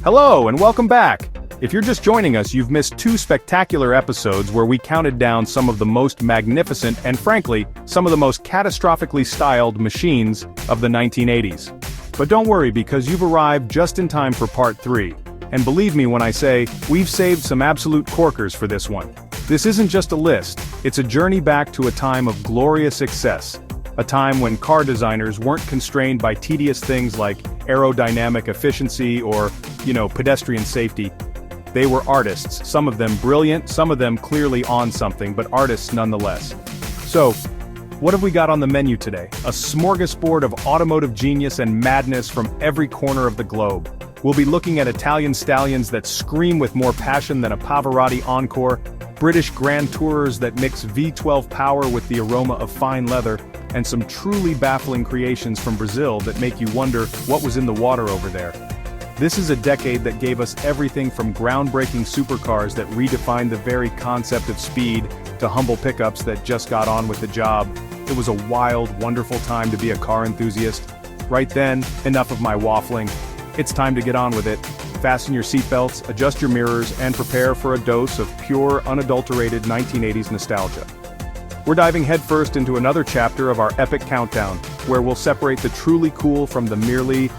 Hello and welcome back! If you're just joining us, you've missed two spectacular episodes where we counted down some of the most magnificent and frankly, some of the most catastrophically styled machines of the 1980s. But don't worry because you've arrived just in time for part 3. And believe me when I say, we've saved some absolute corkers for this one. This isn't just a list, it's a journey back to a time of glorious excess. A time when car designers weren't constrained by tedious things like aerodynamic efficiency or, pedestrian safety. They were artists, some of them brilliant, some of them clearly on something, but artists nonetheless. So, what have we got on the menu today? A smorgasbord of automotive genius and madness from every corner of the globe. We'll be looking at Italian stallions that scream with more passion than a Pavarotti encore, British Grand Tourers that mix V12 power with the aroma of fine leather, and some truly baffling creations from Brazil that make you wonder what was in the water over there. This is a decade that gave us everything from groundbreaking supercars that redefined the very concept of speed, to humble pickups that just got on with the job. It was a wild, wonderful time to be a car enthusiast. Right then, enough of my waffling. It's time to get on with it. Fasten your seatbelts, adjust your mirrors, and prepare for a dose of pure, unadulterated 1980s nostalgia. We're diving headfirst into another chapter of our epic countdown, where we'll separate the truly cool from the merely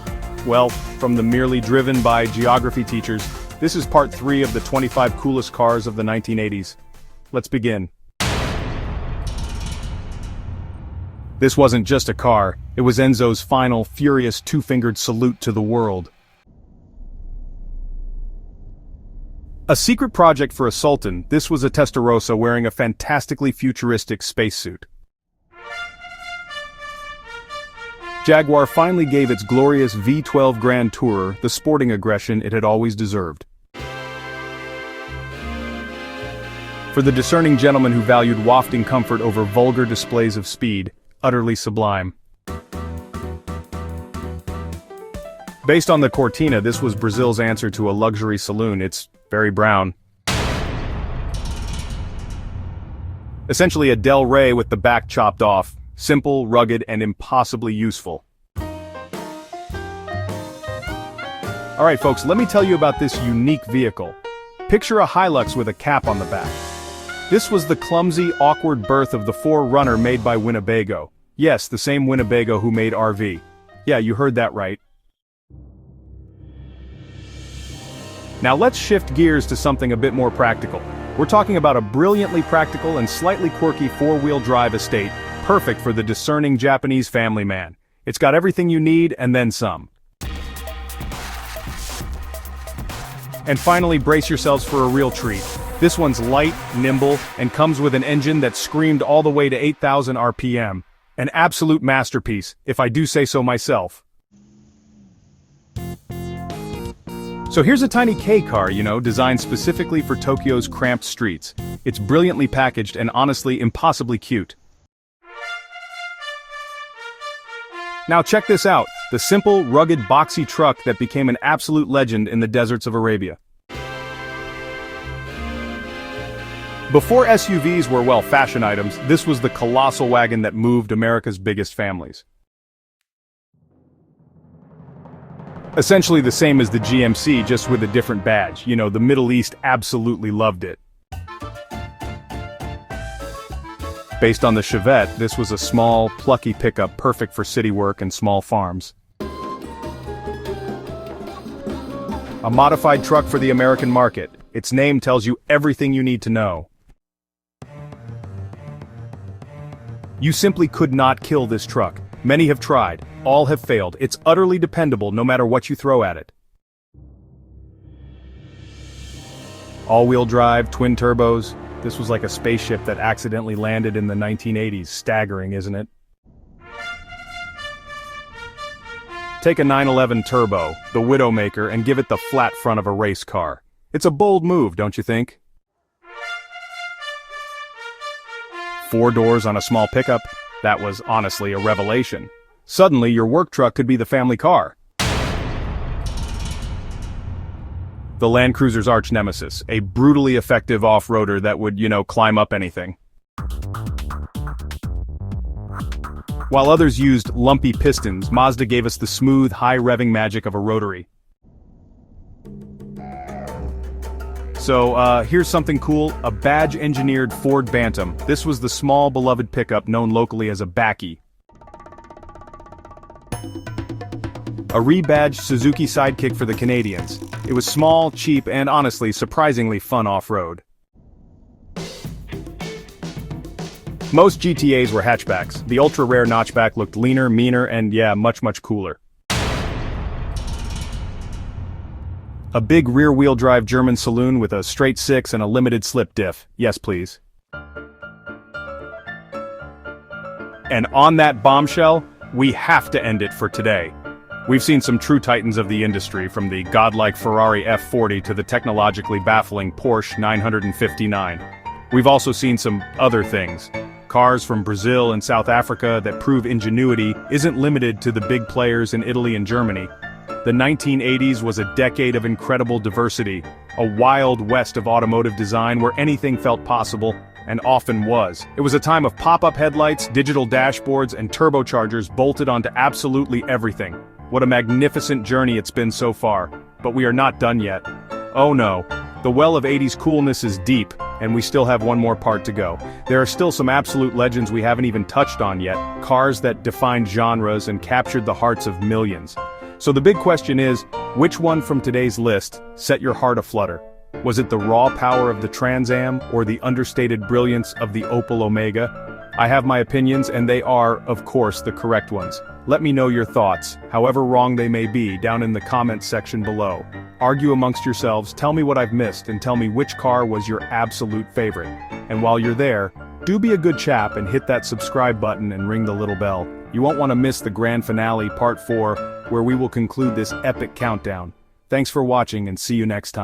driven by geography teachers. This is part 3 of the 25 coolest cars of the 1980s. Let's begin. This wasn't just a car, it was Enzo's final, furious two-fingered salute to the world. A secret project for a sultan, this was a Testarossa wearing a fantastically futuristic spacesuit. Jaguar finally gave its glorious V12 Grand Tourer the sporting aggression it had always deserved. For the discerning gentleman who valued wafting comfort over vulgar displays of speed, utterly sublime. Based on the Cortina, this was Brazil's answer to a luxury saloon. It's very brown. Essentially a Del Rey with the back chopped off. Simple, rugged, and impossibly useful. Alright folks, let me tell you about this unique vehicle. Picture a Hilux with a cap on the back. This was the clumsy, awkward birth of the 4Runner made by Winnebago. Yes, the same Winnebago who made RV. Yeah, you heard that right. Now let's shift gears to something a bit more practical. We're talking about a brilliantly practical and slightly quirky 4-wheel drive estate, perfect for the discerning Japanese family man. It's got everything you need and then some. And finally, brace yourselves for a real treat. This one's light, nimble, and comes with an engine that screamed all the way to 8,000 RPM. An absolute masterpiece, if I do say so myself. So here's a tiny K-car, designed specifically for Tokyo's cramped streets. It's brilliantly packaged and honestly impossibly cute. Now check this out, the simple, rugged, boxy truck that became an absolute legend in the deserts of Arabia. Before SUVs were, fashion items, this was the colossal wagon that moved America's biggest families. Essentially the same as the GMC, just with a different badge. The Middle East absolutely loved it. Based on the Chevette, this was a small, plucky pickup perfect for city work and small farms. A modified truck for the American market. Its name tells you everything you need to know. You simply could not kill this truck. Many have tried, all have failed. It's utterly dependable no matter what you throw at it. All-wheel drive, twin turbos. This was like a spaceship that accidentally landed in the 1980s. Staggering, isn't it? Take a 911 Turbo, the Widowmaker, and give it the flat front of a race car. It's a bold move, don't you think? 4 doors on a small pickup. That was honestly a revelation. Suddenly, your work truck could be the family car. The Land Cruiser's arch nemesis, a brutally effective off-roader that would, climb up anything. While others used lumpy pistons, Mazda gave us the smooth, high-revving magic of a rotary. So, here's something cool, a badge-engineered Ford Bantam. This was the small, beloved pickup known locally as a Bakkie. A rebadged Suzuki Sidekick for the Canadians. It was small, cheap, and honestly, surprisingly fun off-road. Most GTAs were hatchbacks. The ultra-rare notchback looked leaner, meaner, and yeah, much cooler. A big rear-wheel drive German saloon with a straight six and a limited slip diff. Yes, please. And on that bombshell, we have to end it for today. We've seen some true titans of the industry, from the godlike Ferrari F40 to the technologically baffling Porsche 959. We've also seen some other things. Cars from Brazil and South Africa that prove ingenuity isn't limited to the big players in Italy and Germany. The 1980s was a decade of incredible diversity, a wild west of automotive design where anything felt possible, and often was. It was a time of pop-up headlights, digital dashboards, and turbochargers bolted onto absolutely everything. What a magnificent journey it's been so far. But we are not done yet. Oh no. The well of 80s coolness is deep, and we still have one more part to go. There are still some absolute legends we haven't even touched on yet, cars that defined genres and captured the hearts of millions. So the big question is, which one from today's list set your heart aflutter? Was it the raw power of the Trans Am or the understated brilliance of the Opel Omega? I have my opinions, and they are, of course, the correct ones. Let me know your thoughts, however wrong they may be, down in the comments section below. Argue amongst yourselves, tell me what I've missed, and tell me which car was your absolute favorite. And while you're there, do be a good chap and hit that subscribe button and ring the little bell. You won't want to miss the grand finale, part 4, where we will conclude this epic countdown. Thanks for watching, and see you next time.